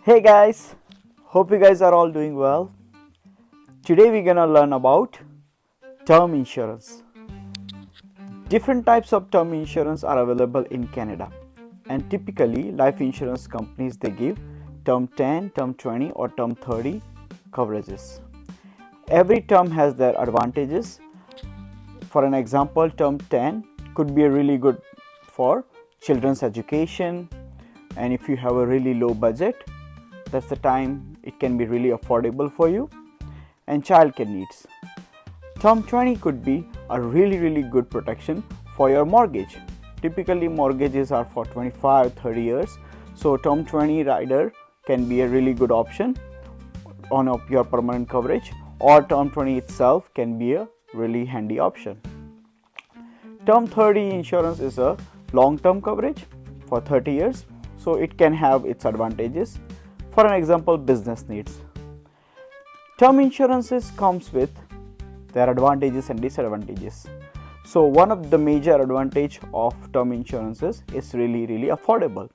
Hey guys, hope you guys are all doing well. Today we're gonna learn about term insurance. Different types of term insurance are available in Canada, and typically life insurance companies they give term 10, term 20 or term 30 coverages. Every term has their advantages. For an example, term 10 could be really good for children's education, and if you have a really low budget, that's the time it can be really affordable for you and childcare needs. Term 20 could be a really good protection for your mortgage. Typically mortgages are for 25-30 years, so term 20 rider can be a really good option on your permanent coverage, or term 20 itself can be a really handy option. Term 30 insurance is a long term coverage for 30 years, so it can have its advantages. For an example, business needs. Term insurances comes with their advantages and disadvantages. So one of the major advantage of term insurances is really affordable.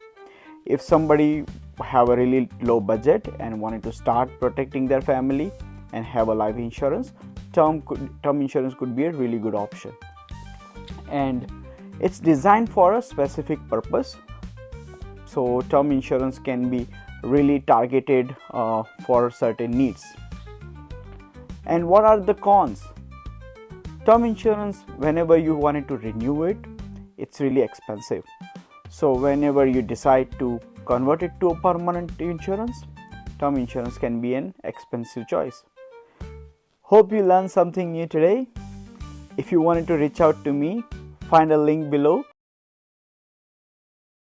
If somebody have a really low budget and wanted to start protecting their family and have a life insurance, term insurance could be a really good option. And it's designed for a specific purpose. So term insurance can be really targeted for certain needs. And what are the cons? Term insurance, whenever you wanted to renew it, it's really expensive. So whenever you decide to convert it to a permanent insurance, term insurance can be an expensive choice. Hope you learned something new today. If you wanted to reach out to me, find a link below